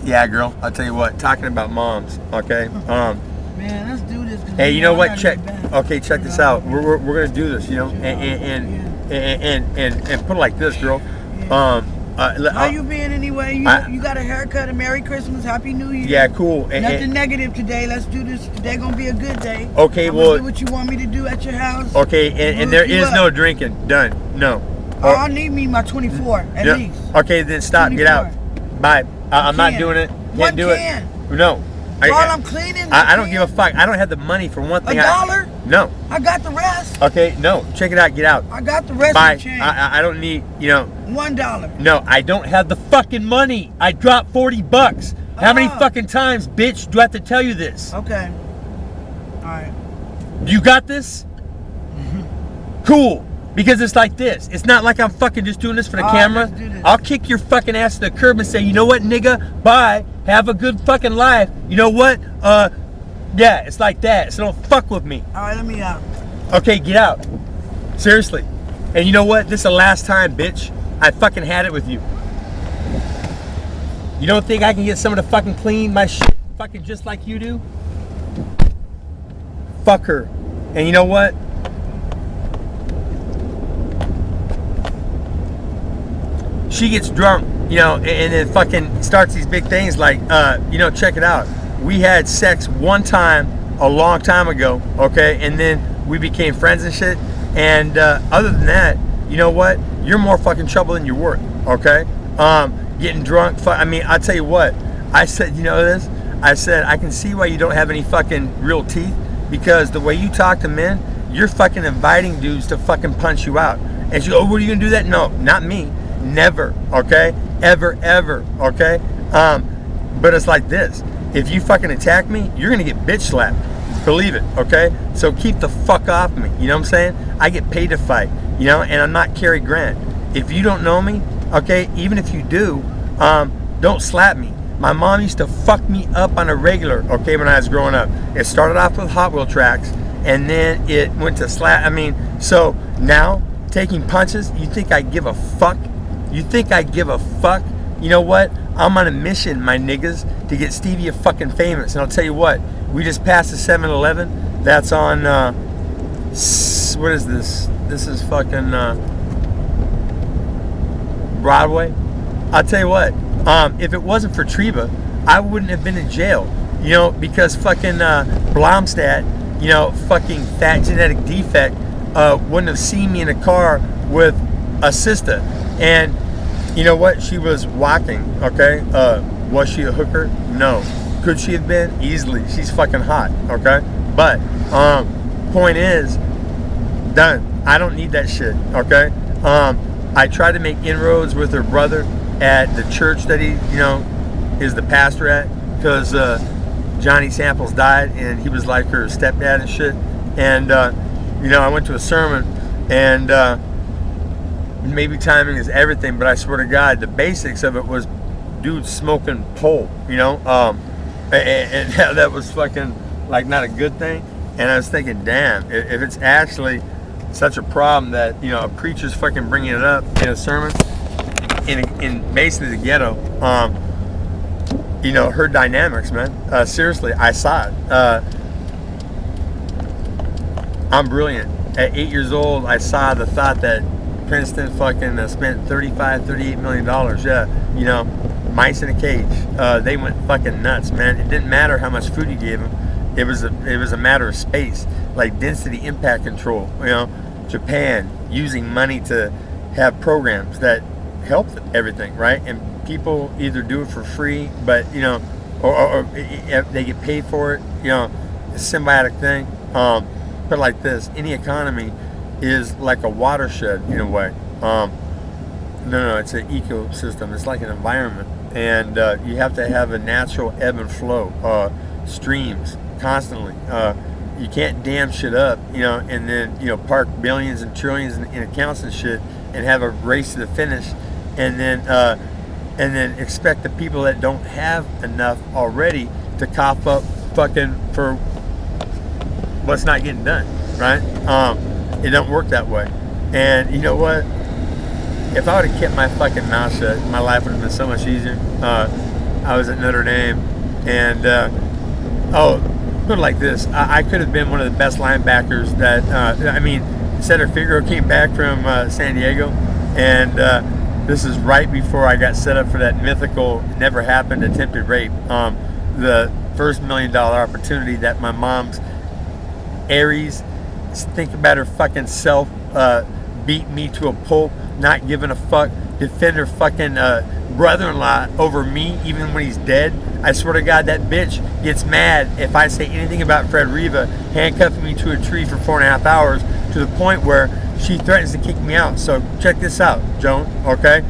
Yeah, girl. I'll tell you what. Talking about moms, okay? Man, let's do this. Hey, you know what? Check. Okay, check this out. We're gonna do this, you know, and put it like this, girl. How you been anyway? You got a haircut, and Merry Christmas, Happy New Year. Yeah, cool. Nothing negative today. Let's do this. Today gonna be a good day. Okay, I'm well, do what you want me to do at your house. Okay, and there is no drinking. Done. No. Oh, I need me my 24 at least. Okay, then stop. 24. Get out. Bye. I'm not doing it. Can't do it. No. While I'm cleaning. I don't give a fuck. I don't have the money for one thing. $1? No. I got the rest. Okay, no. Check it out. Get out. I got the rest Bye. of the change. I don't need, you know. $1. No, I don't have the fucking money. I dropped $40. How many fucking times, bitch, do I have to tell you this? Okay. All right. You got this? Cool. Because it's like this. It's not like I'm fucking just doing this for the camera. Let's do this. I'll kick your fucking ass to the curb and say, you know what, nigga? Bye. Have a good fucking life. You know what? Yeah, it's like that. So don't fuck with me. All right, let me out. Okay, get out. Seriously. And you know what? This is the last time, bitch. I fucking had it with you. You don't think I can get someone to fucking clean my shit fucking just like you do? Fuck her. And you know what? She gets drunk, you know, and then fucking starts these big things like, you know, check it out. We had sex one time a long time ago, okay? And then we became friends and shit. And other than that, you know what? You're more fucking trouble than you're worth, okay? Getting drunk, I mean, I'll tell you what. I said, you know this? I said, I can see why you don't have any fucking real teeth, because the way you talk to men, you're fucking inviting dudes to fucking punch you out. And she, oh, what are you gonna do that? No, not me. Never, okay? Ever, ever, okay? But it's like this. If you fucking attack me, you're gonna get bitch slapped. Believe it, okay? So keep the fuck off me, you know what I'm saying? I get paid to fight, you know, and I'm not Cary Grant. If you don't know me, okay, even if you do, don't slap me. My mom used to fuck me up on a regular, okay, when I was growing up. It started off with Hot Wheel tracks, and then it went to slap. I mean, so now, taking punches, you think I give a fuck? You think I give a fuck? You know what? I'm on a mission, my niggas, to get Stevia fucking famous. And I'll tell you what, we just passed the 7-Eleven. That's on, what is this? This is fucking Broadway. I'll tell you what, if it wasn't for Treba, I wouldn't have been in jail. You know, because fucking Blomstadt, you know, fucking fat genetic defect, wouldn't have seen me in a car with a sister. And you know what? She was walking, okay? Was she a hooker? No. Could she have been? Easily. She's fucking hot, okay? But, point is, done. I don't need that shit, okay? I tried to make inroads with her brother at the church that he, you know, is the pastor at, because Johnny Samples died, and he was like her stepdad and shit. And, you know, I went to a sermon, and, maybe timing is everything, but I swear to God, the basics of it was dudes smoking pole, you know, and that was fucking like not a good thing. And I was thinking, damn, if it's actually such a problem that, you know, a preacher's fucking bringing it up in a sermon in basically the ghetto, you know, her dynamics, man. Seriously, I saw it. I'm brilliant. At 8 years old, I saw the thought that Princeton fucking spent $38 million. Yeah, you know, mice in a cage. They went fucking nuts, man. It didn't matter how much food you gave them. It was a matter of space, like density impact control. You know, Japan using money to have programs that help everything, right? And people either do it for free, but you know, or they get paid for it. You know, it's a symbiotic thing. But like this, any economy is like a watershed in a way. No, it's an ecosystem. It's like an environment, and you have to have a natural ebb and flow, streams constantly. You can't dam shit up, you know, and then, you know, park billions and trillions in accounts and shit, and have a race to the finish, and then expect the people that don't have enough already to cough up fucking for what's not getting done, right? It don't work that way. And you know what? If I would have kept my fucking mouth shut, my life would have been so much easier. I was at Notre Dame, and put it like this: I could have been one of the best linebackers. That I mean, Cedric Figueroa came back from San Diego, and this is right before I got set up for that mythical, never happened attempted rape. The first $1 million opportunity that my mom's Aries, think about her fucking self, beat me to a pulp, not giving a fuck, defend her fucking brother-in-law over me even when he's dead. I swear to God, that bitch gets mad if I say anything about Fred Riva handcuffing me to a tree for 4.5 hours, to the point where she threatens to kick me out. So check this out, Joan, okay?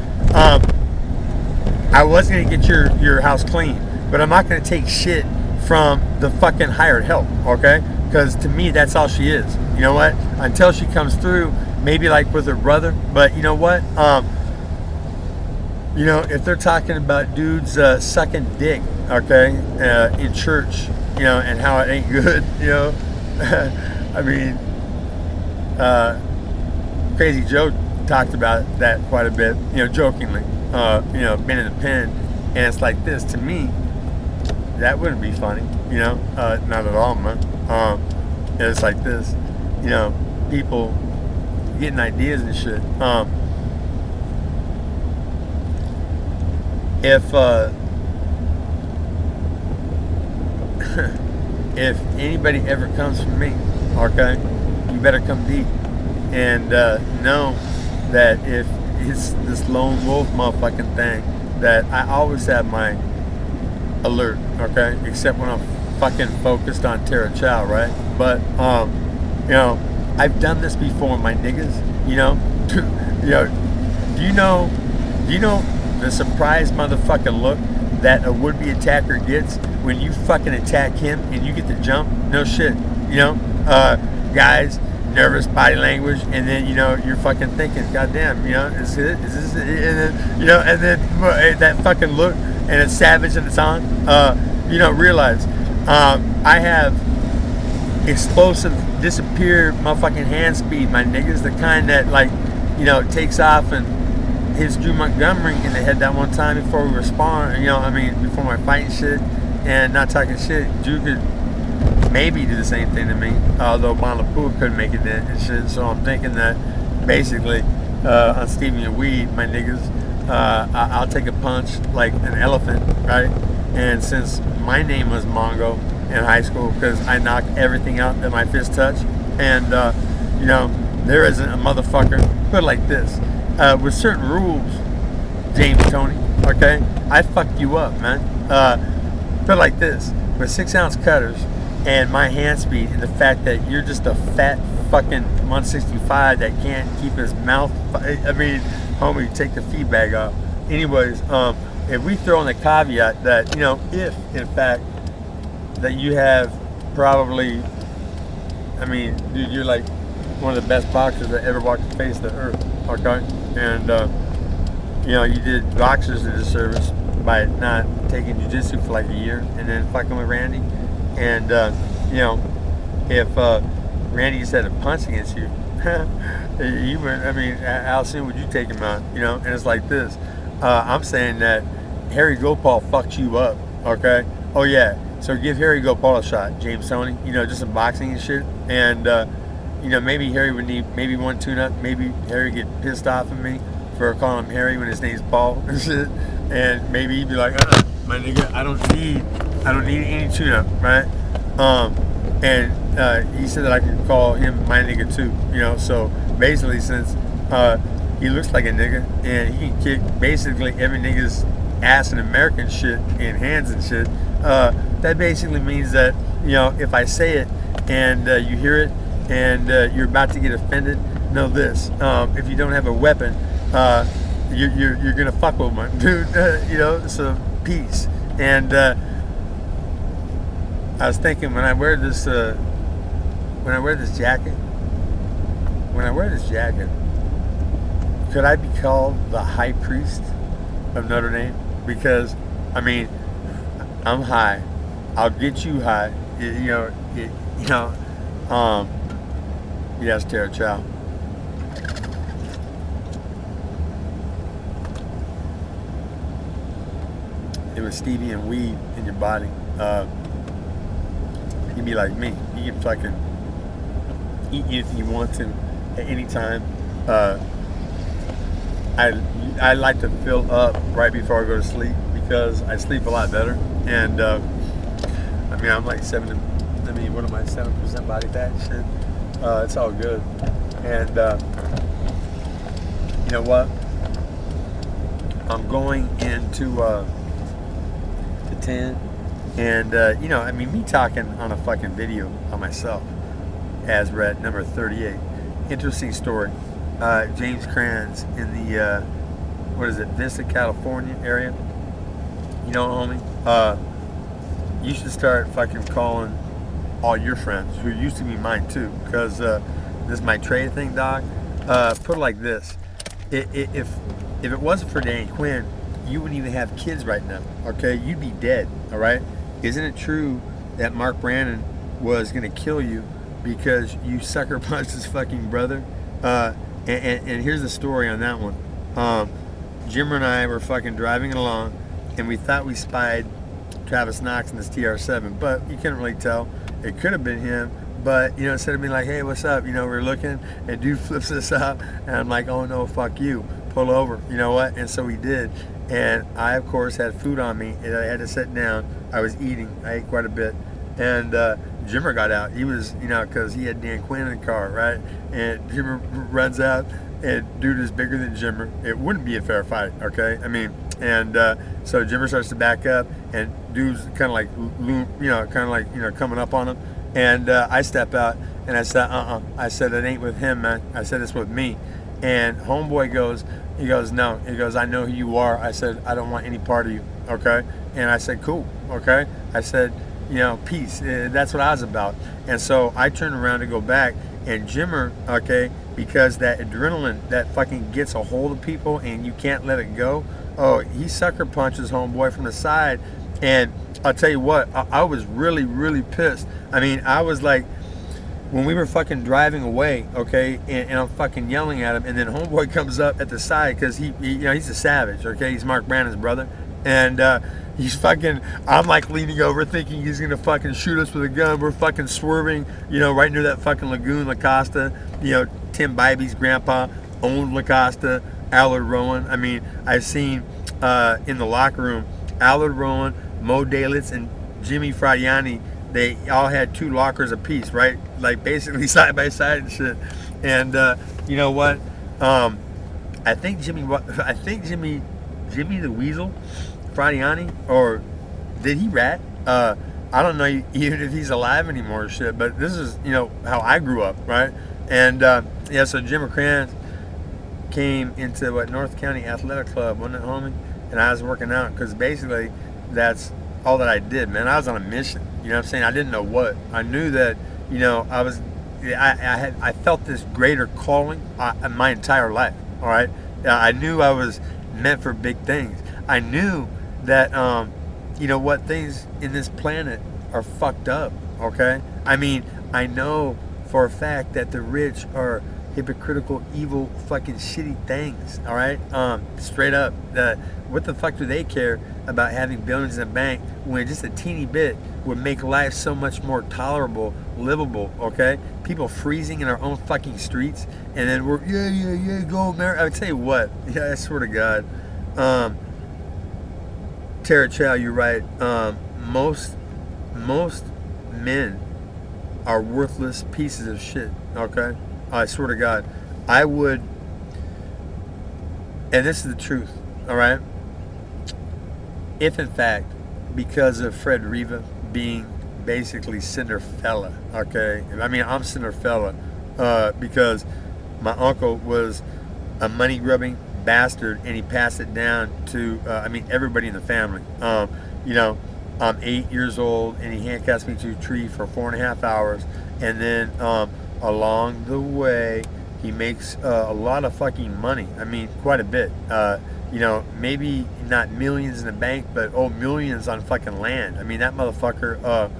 I was gonna get your house clean, but I'm not gonna take shit from the fucking hired help, okay? Because to me, that's all she is. You know what? Until she comes through, maybe like with her brother. But you know what? You know, if they're talking about dudes sucking dick, okay, in church, you know, and how it ain't good, you know, I mean, Crazy Joe talked about that quite a bit, you know, jokingly, you know, being in the pen, and it's like this, to me, that wouldn't be funny, you know, not at all, man. It's like this, you know, people getting ideas and shit. If anybody ever comes for me, okay, you better come deep, and know that if it's this lone wolf motherfucking thing, that I always have my alert, okay, except when I'm fucking focused on Tara Chow, right? But you know, I've done this before, my niggas, you know. You know, do you know the surprise motherfucking look that a would-be attacker gets when you fucking attack him and you get the jump? No shit, you know. Guys, nervous body language, and then you know you're fucking thinking, goddamn, you know, is this it? And then, you know, and then that fucking look, and it's savage and it's on. You know, realize I have explosive, disappear motherfucking hand speed, my niggas, the kind that, like, you know, takes off and hits Drew Montgomery in the head that one time before we respond, you know, I mean, before my fighting shit, and not talking shit. Drew could maybe do the same thing to me, although Bon LaPoule couldn't make it then and shit. So I'm thinking that basically on Stevie and Weed, my niggas, I'll take a punch like an elephant, right? And since my name was Mongo in high school, because I knocked everything out that my fist touched, and you know, there isn't a motherfucker, put it like this, with certain rules, James Tony, okay, I fucked you up, man. Put it like this, with 6-ounce cutters and my hand speed, and the fact that you're just a fat fucking 165 that can't keep his mouth, I mean, homie, take the feedback off. Anyways, if we throw in the caveat that, you know, if in fact that you have probably, I mean, dude, you're like one of the best boxers that ever walked the face of the earth, okay? And you know, you did boxers a disservice by not taking jiu-jitsu for like a year and then fucking with Randy. And you know, if Randy just had a punch against you, you were, I mean, how soon would you take him out? You know, and it's like this. I'm saying that Harry Gopal fucked you up, okay? Oh yeah, so give Harry Gopal a shot, James Tony. You know, just some boxing and shit. And you know, maybe Harry would need maybe one tune-up. Maybe Harry get pissed off at me for calling him Harry when his name's Paul and shit. And maybe he'd be like, my nigga, I don't need any tune-up, right? And he said that I could call him my nigga too, you know. So basically, since he looks like a nigga and he can kick basically every nigga's ass in American shit and hands and shit, that basically means that, you know, if I say it and you hear it and you're about to get offended, know this: if you don't have a weapon, you're gonna fuck with one, dude. You know, so peace. And I was thinking, when I wear this jacket, could I be called the High Priest of Notre Dame? Because, I mean, I'm high. I'll get you high. Yes, Tara Chow. it was stevia and weed in your body, you'd be like me. You can fucking eat anything you want to at any time. I like to fill up right before I go to sleep because I sleep a lot better. And I mean, I'm like 7% body fat and shit. It's all good. And you know what? I'm going into the 10. And you know, I mean, me talking on a fucking video on myself as read number 38. Interesting story. James Kranz in the what is it, Vista, California area. You know, homie, you should start fucking calling all your friends who used to be mine too, because this is my trade thing, dog. Put it like this: if it wasn't for Danny Quinn, you wouldn't even have kids right now. Okay, you'd be dead. All right. Isn't it true that Mark Brandon was gonna kill you because you sucker punched his fucking brother? And here's the story on that one. Jimmer and I were fucking driving along, and we thought we spied Travis Knox in this TR7, but you couldn't really tell. It could have been him, but you know, instead of being like, "Hey, what's up?" You know, we're looking, and dude flips us out, and I'm like, "Oh no, fuck you, pull over." You know what? And so we did, and I of course had food on me, and I had to sit down. I was eating. I ate quite a bit, and Jimmer got out. He was, you know, because he had Dan Quinn in the car, right? And Jimmer runs out, and dude is bigger than Jimmer. It wouldn't be a fair fight, okay? I mean, and so Jimmer starts to back up, and dude's kind of like, coming up on him. And I step out, and I said, I said, it ain't with him, man. I said, it's with me. And homeboy goes, no. He goes, I know who you are. I said, I don't want any part of you, okay? And I said, cool, okay? I said, you know, peace. That's what I was about. And so I turned around to go back, and Jimmer, okay, because that adrenaline that fucking gets a hold of people and you can't let it go. Oh, he sucker punches homeboy from the side, and I'll tell you what, I was really, really pissed. I mean, I was like, when we were fucking driving away, okay, and I'm fucking yelling at him, and then homeboy comes up at the side because he you know, he's a savage, okay, he's Mark Brandon's brother, and he's fucking, I'm like leaning over thinking he's gonna fucking shoot us with a gun. We're fucking swerving, you know, right near that fucking lagoon, La Costa. You know, Tim Bybee's grandpa owned La Costa, Allard Rowan. I mean, I've seen in the locker room, Allard Rowan, Mo Dalitz, and Jimmy Fradiani, they all had 2 lockers apiece, right? Like basically side by side and shit. And you know what? I think Jimmy the Weasel Fradiani, or did he rat? I don't know even if he's alive anymore or shit, but this is, you know, how I grew up, right? And yeah, so Jimmer Kranz came into North County Athletic Club, wasn't it, homie? And I was working out, because basically that's all that I did, man. I was on a mission, you know what I'm saying? I didn't know what. I knew that, you know, I felt this greater calling my entire life, all right? I knew I was meant for big things. I knew that, you know what, things in this planet are fucked up, okay? I mean, I know for a fact that the rich are hypocritical, evil, fucking shitty things, all right? Straight up. What the fuck do they care about having billions in the bank when just a teeny bit would make life so much more tolerable, livable, okay? People freezing in our own fucking streets, and then we're, yeah, go America. I tell you what, yeah, I swear to God, Tara Chow, you're right. Most men are worthless pieces of shit, okay? I swear to God. I would, and this is the truth, all right? If in fact, because of Fred Riva being basically Cinderfella, okay? I mean, I'm Cinderfella because my uncle was a money-grubbing bastard, and he passed it down to, everybody in the family. You know, I'm 8 years old, and he handcuffs me to a tree for 4.5 hours, and then along the way, he makes a lot of fucking money. I mean, quite a bit. You know, maybe not millions in the bank, but millions on fucking land. I mean, that motherfucker,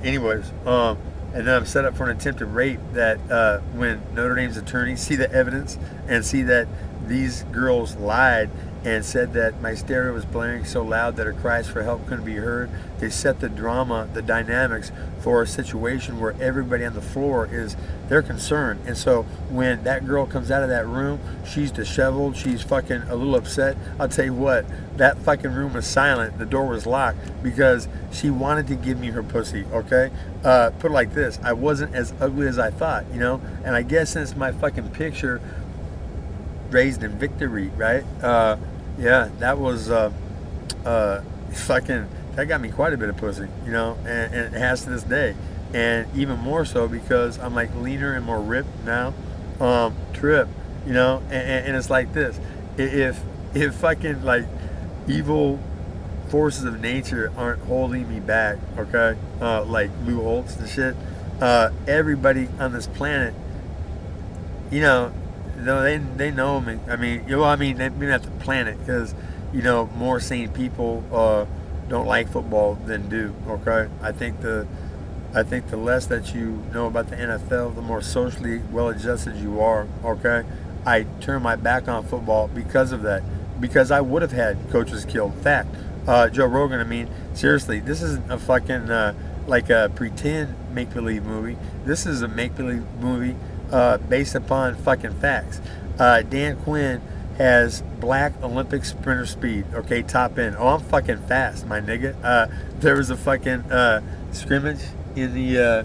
anyways. And then I'm set up for an attempted rape that when Notre Dame's attorneys see the evidence and see that these girls lied and said that my stereo was blaring so loud that her cries for help couldn't be heard. They set the drama, the dynamics for a situation where everybody on the floor is, they're concerned. And so when that girl comes out of that room, she's disheveled, she's fucking a little upset. I'll tell you what, that fucking room was silent, the door was locked, because she wanted to give me her pussy, okay? Put it like this, I wasn't as ugly as I thought, you know? And I guess since my fucking picture raised in victory, right? Yeah, that was fucking, that got me quite a bit of pussy, you know, and it has to this day. And even more so because I'm like leaner and more ripped now. Trip, you know, and it's like this. If fucking like evil forces of nature aren't holding me back, okay, like Lou Holtz and shit, everybody on this planet, you know, they know me. I mean, you know, I mean, maybe not the planet, because, you know, more sane people don't like football than do. Okay, I think the less that you know about the NFL, the more socially well-adjusted you are. Okay, I turned my back on football because of that, because I would have had coaches killed. Fact, Joe Rogan. I mean, seriously, this isn't a fucking like a pretend make-believe movie. This is a make-believe movie based upon fucking facts. Dan Quinn has black Olympic sprinter speed, okay, top end. Oh, I'm fucking fast, my nigga. There was a fucking scrimmage in the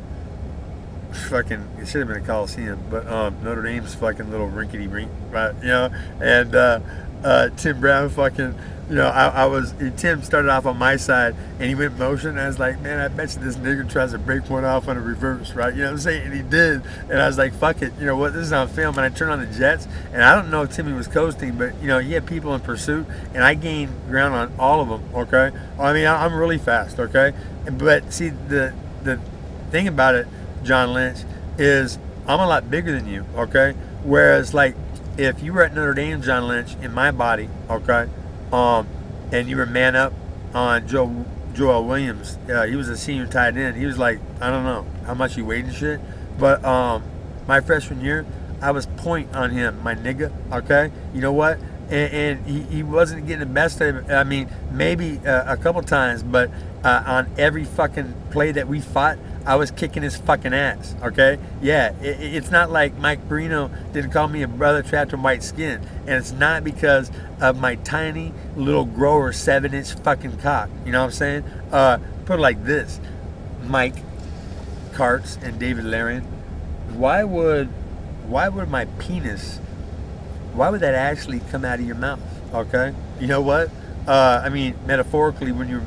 fucking, it should have been a Coliseum, but Notre Dame's fucking little rinkety rink, right? You know, and Tim Brown fucking, you know, Tim started off on my side and he went motion, and I was like, man, I bet you this nigga tries to break one off on a reverse, right? You know what I'm saying? And he did, and I was like, fuck it, you know what, this is on film. And I turned on the jets, and I don't know if Timmy was coasting, but, you know, he had people in pursuit, and I gained ground on all of them, okay? I mean, I'm really fast, okay? But see, the thing about it, John Lynch, is I'm a lot bigger than you, okay? Whereas, like, if you were at Notre Dame, John Lynch, in my body, okay, and you were man up on Joel Williams, he was a senior tight end. He was like, I don't know how much he weighed and shit, but my freshman year, I was point on him, my nigga, okay? You know what? And he wasn't getting the best of it. I mean, maybe a couple times, but on every fucking play that we fought, I was kicking his fucking ass, okay? Yeah, it's not like Mike Perino didn't call me a brother trapped in white skin. And it's not because of my tiny little grower 7-inch fucking cock. You know what I'm saying? Put it like this. Mike Karts and David Larian, why would my penis, why would that actually come out of your mouth, okay? You know what? I mean, metaphorically, when you're,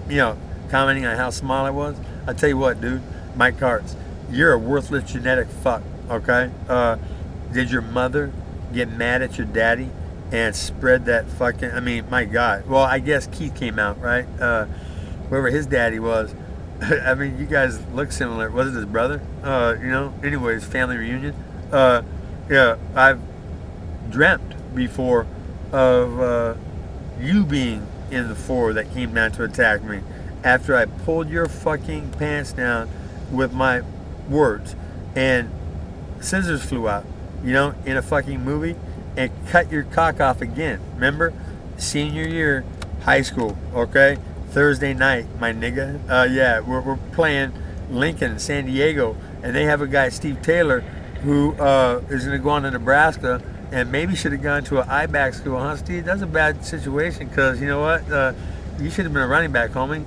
you know, commenting on how small I was, I'll tell you what, dude, Mike Karts, you're a worthless genetic fuck, okay? Did your mother get mad at your daddy and spread that fucking, I mean, my God. Well, I guess Keith came out, right? Whoever his daddy was. I mean, you guys look similar. Was it his brother? You know, anyways, family reunion. Yeah, I've dreamt before of you being in the four that came down to attack me after I pulled your fucking pants down with my words, and scissors flew out, you know, in a fucking movie, and cut your cock off again. Remember? Senior year, high school, okay? Thursday night, my nigga. Yeah, we're playing Lincoln, San Diego, and they have a guy, Steve Taylor, who is going to go on to Nebraska, and maybe should have gone to an IBAC school, huh, Steve? That's a bad situation, because, you know what? You should have been a running back, homie.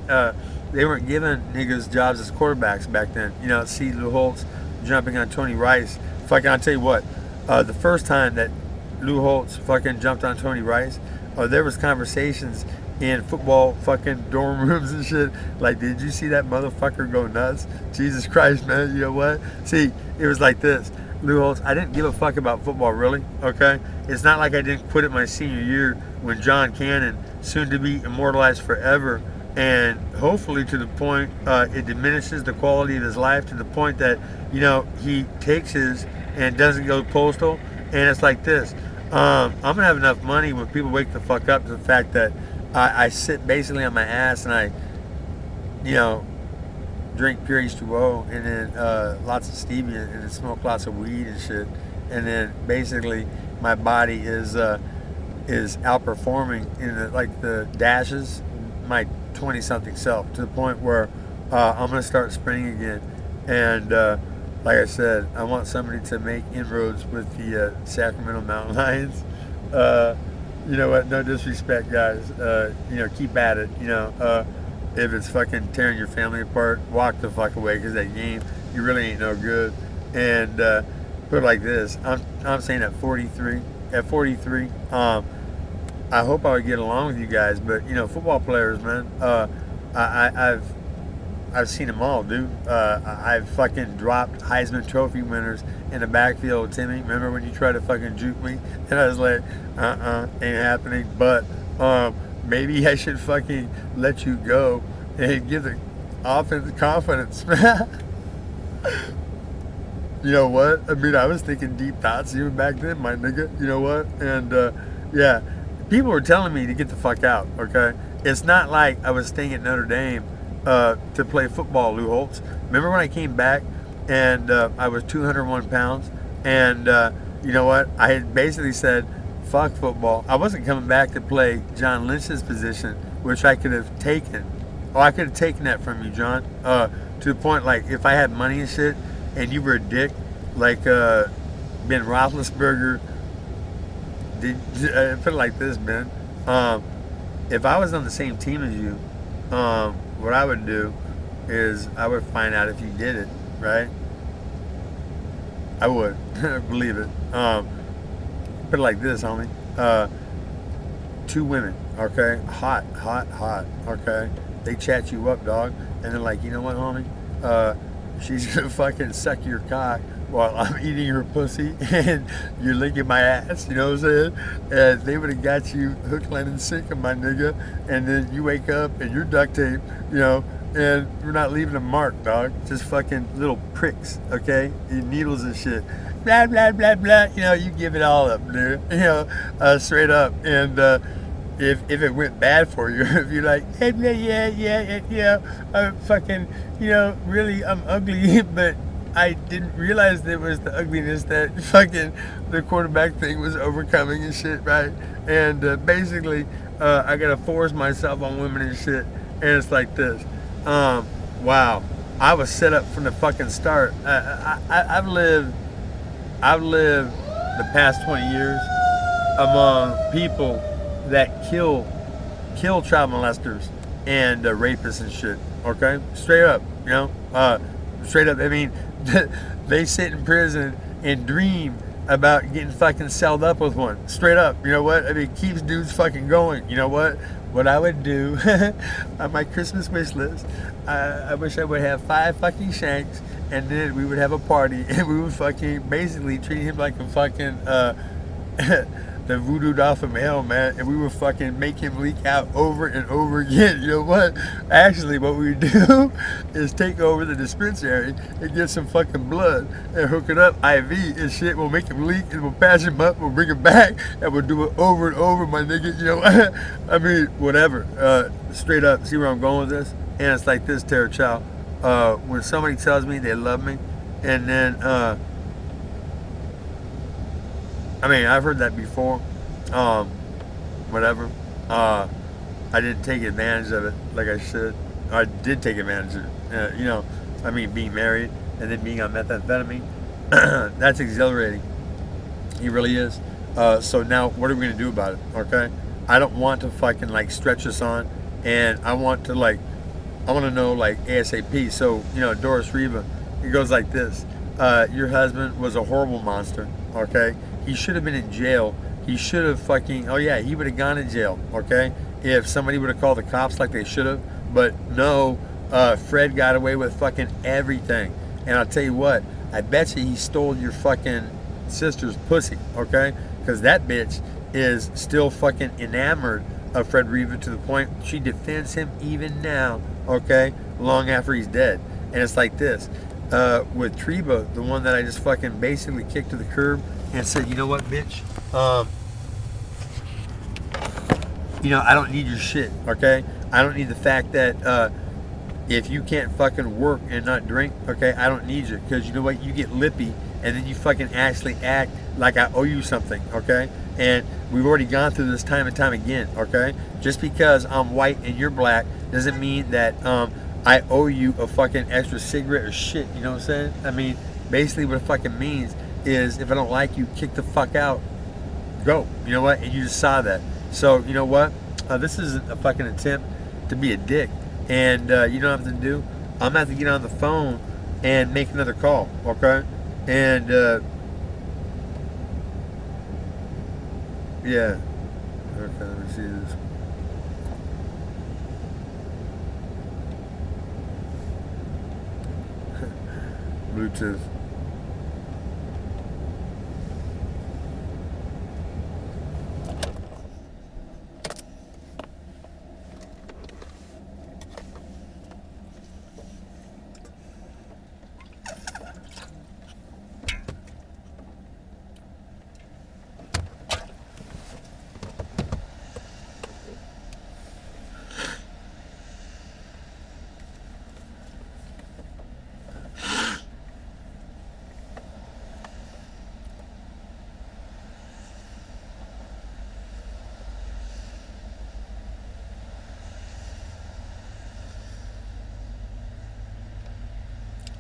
They weren't giving niggas jobs as quarterbacks back then. You know, see Lou Holtz jumping on Tony Rice. Fucking, I'll tell you what, the first time that Lou Holtz fucking jumped on Tony Rice, there was conversations in football fucking dorm rooms and shit. Like, did you see that motherfucker go nuts? Jesus Christ, man. You know what? See, it was like this. Lou Holtz, I didn't give a fuck about football, really, okay? It's not like I didn't quit it my senior year when John Cannon, soon to be immortalized forever, and hopefully to the point it diminishes the quality of his life to the point that, you know, he takes his and doesn't go postal. And it's like this. I'm going to have enough money when people wake the fuck up to the fact that I sit basically on my ass and I, you know, drink pure H2O and then lots of stevia and then smoke lots of weed and shit. And then basically my body is is outperforming in the dashes my 20-something self, to the point where I'm gonna start sprinting again. And like I said, I want somebody to make inroads with the Sacramento Mountain Lions. You know what? No disrespect, guys. Keep at it. If it's fucking tearing your family apart, walk the fuck away, because that game, you really ain't no good. And put it like this: I'm saying at 43, I hope I would get along with you guys, but football players, man. I've seen them all, dude. I've fucking dropped Heisman Trophy winners in the backfield. Timmy, remember when you tried to fucking juke me? And I was like, ain't happening. But maybe I should fucking let you go and give the offense confidence. You know what? I mean, I was thinking deep thoughts even back then, my nigga. You know what? And yeah, people were telling me to get the fuck out, okay? It's not like I was staying at Notre Dame to play football, Lou Holtz. Remember when I came back and I was 201 pounds, and you know what? I had basically said, fuck football. I wasn't coming back to play John Lynch's position, which I could have taken. Oh, I could have taken that from you, John. To the point, like, if I had money and shit, and you were a dick, like Ben Roethlisberger, put it like this, Ben. If I was on the same team as you, what I would do is I would find out if you did it, right? I would. Believe it. Put it like this, homie. 2 women, okay? Hot, okay? They chat you up, dog. And they're like, you know what, homie? She's gonna fucking suck your cock while I'm eating her pussy and you're licking my ass, you know what I'm saying? And they would have got you hook, line, and sinker, my nigga. And then you wake up and you're duct tape, and we're not leaving a mark, dog. Just fucking little pricks, okay? Needles and shit. Blah, blah, blah, blah. You give it all up, dude. Straight up. And if it went bad for you, if you're like, hey, yeah, I'm fucking, really, I'm ugly, but I didn't realize that it was the ugliness that fucking the quarterback thing was overcoming and shit, right? And basically, I gotta force myself on women and shit, and it's like this. Wow, I was set up from the fucking start. I've lived the past 20 years among people that kill child molesters and rapists and shit. Okay, straight up, straight up. I mean, they sit in prison and dream about getting fucking celled up with one. Straight up, you know what? I mean, it keeps dudes fucking going. You know what? What I would do on my Christmas wish list, I wish I would have 5 fucking shanks, and then we would have a party, and we would fucking basically treat him like a fucking the voodoo doll from hell, man, and we would fucking make him leak out over and over again. You know what? Actually, what we do is take over the dispensary and get some fucking blood and hook it up IV and shit. We'll make him leak and we'll patch him up. We'll bring him back and we'll do it over and over, my nigga. You know what? I mean, whatever. Straight up, see where I'm going with this? And it's like this, Tara Chow. When somebody tells me they love me, and then I mean, I've heard that before. Whatever. I didn't take advantage of it like I should. I did take advantage of it. I mean, being married and then being on methamphetamine, that's exhilarating. It really is. So now, what are we going to do about it? Okay? I don't want to fucking, stretch this on. And I want to, I want to know, ASAP. So, Doris Reva, it goes like this. Your husband was a horrible monster. Okay? He should have been in jail. He should have fucking, he would have gone to jail, okay? If somebody would have called the cops like they should have. But no, Fred got away with fucking everything. And I'll tell you what, I bet you he stole your fucking sister's pussy, okay? Because that bitch is still fucking enamored of Fred Reva, to the point she defends him even now, okay? Long after he's dead. And it's like this. With Treba, the one that I just fucking basically kicked to the curb and said, you know what, bitch? I don't need your shit, okay? I don't need the fact that if you can't fucking work and not drink, okay, I don't need you. Because you know what? You get lippy and then you fucking actually act like I owe you something, okay? And we've already gone through this time and time again, okay? Just because I'm white and you're black doesn't mean that I owe you a fucking extra cigarette or shit, you know what I'm saying? I mean, basically what it fucking means is if I don't like you, kick the fuck out, go. You know what? And you just saw that. So, you know what? This isn't a fucking attempt to be a dick. And you don't have to do, I'm going to have to get on the phone and make another call, okay? And, yeah. Okay, let me see this. Bluetooth.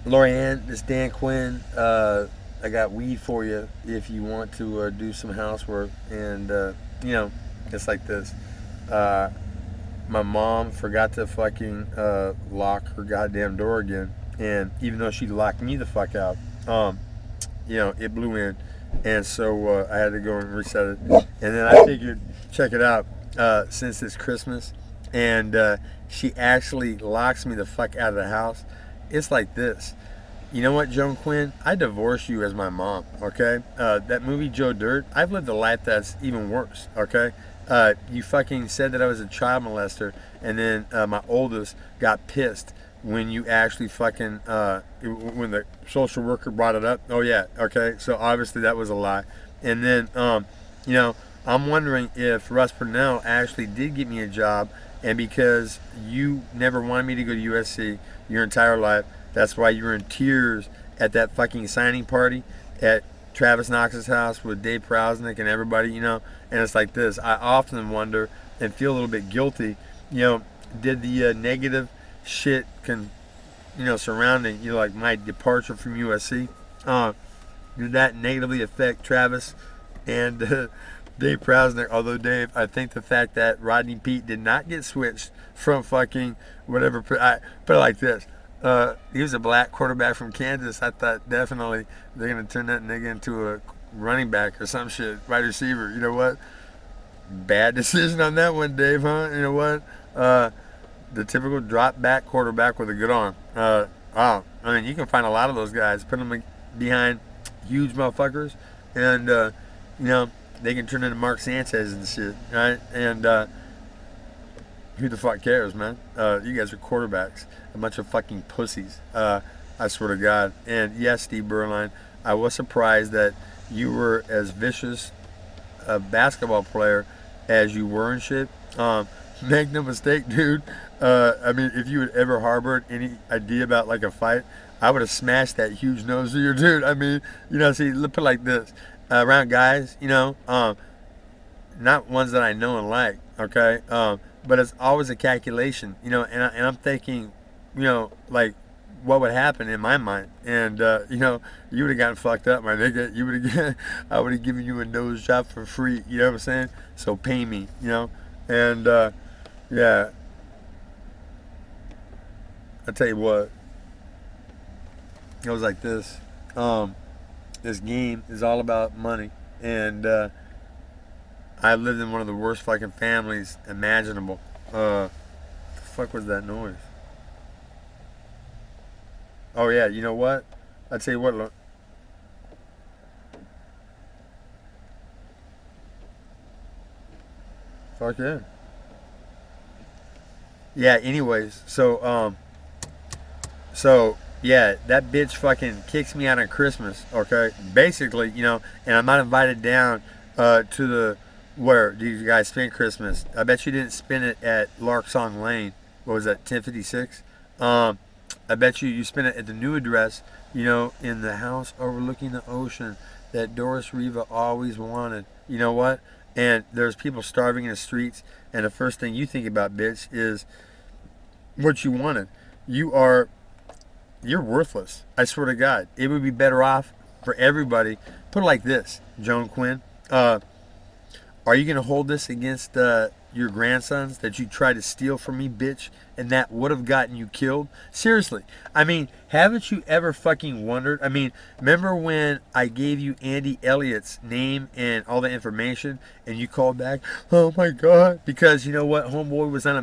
Lorianne, this Dan Quinn. I got weed for you if you want to do some housework. And, you know, it's like this. My mom forgot to fucking lock her goddamn door again. And even though she locked me the fuck out, you know, it blew in. And so I had to go and reset it. And then I figured, check it out, since it's Christmas and she actually locks me the fuck out of the house. It's like this. You know what, Joan Quinn? I divorce you as my mom, okay? That movie, Joe Dirt, I've lived a life that's even worse, okay? You fucking said that I was a child molester, and then my oldest got pissed when you actually fucking, when the social worker brought it up. Oh, yeah, okay? So obviously that was a lie. And then, you know, I'm wondering if Russ Purnell actually did get me a job, and because you never wanted me to go to USC your entire life, that's why you were in tears at that fucking signing party at Travis Knox's house with Dave Prousnick and everybody, you know. And it's like this. I often wonder and feel a little bit guilty, you know, did the negative shit surrounding, you know, like my departure from USC, did that negatively affect Travis and Dave Prousnick? Although, Dave, I think the fact that Rodney Pete did not get switched from fucking whatever, I put it like this. He was a black quarterback from Kansas. I thought definitely they're going to turn that nigga into a running back or some shit, wide receiver. You know what? Bad decision on that one, Dave, huh? You know what? The typical drop back quarterback with a good arm. I mean, you can find a lot of those guys. Put them behind huge motherfuckers, and, you know, they can turn into Mark Sanchez and shit, right? And who the fuck cares, man? You guys are quarterbacks. A bunch of fucking pussies. I swear to God. And yes, Steve Berline, I was surprised that you were as vicious a basketball player as you were and shit. Make no mistake, dude. I mean, if you had ever harbored any idea about like a fight, I would have smashed that huge nose of your dude. I mean, you know, see, put it like this. Around guys, you know, not ones that I know and like, okay? But it's always a calculation, you know, and I'm thinking, you know, like, what would happen in my mind? And, you know, you would have gotten fucked up, my nigga. You would have, I would have given you a nose job for free, you know what I'm saying? So pay me, you know? And, yeah. I'll tell you what. It was like this. This game is all about money. And, I lived in one of the worst fucking families imaginable. What the fuck was that noise? Oh yeah, you know what? I tell you what, look. Fuck yeah. Yeah. Anyways, so yeah, that bitch fucking kicks me out on Christmas. Okay, basically, you know, and I'm not invited down to the. Where do you guys spend Christmas? I bet you didn't spend it at Larksong Lane. What was that, 1056? I bet you spend it at the new address, you know, in the house overlooking the ocean that Doris Riva always wanted. You know what? And there's people starving in the streets, and the first thing you think about, bitch, is what you wanted. You're worthless. I swear to God. It would be better off for everybody. Put it like this, Joan Quinn. Are you going to hold this against your grandsons that you tried to steal from me, bitch, and that would have gotten you killed? Seriously. I mean, haven't you ever fucking wondered? I mean, remember when I gave you Andy Elliott's name and all the information, and you called back, oh my God, because you know what? Homeboy was on a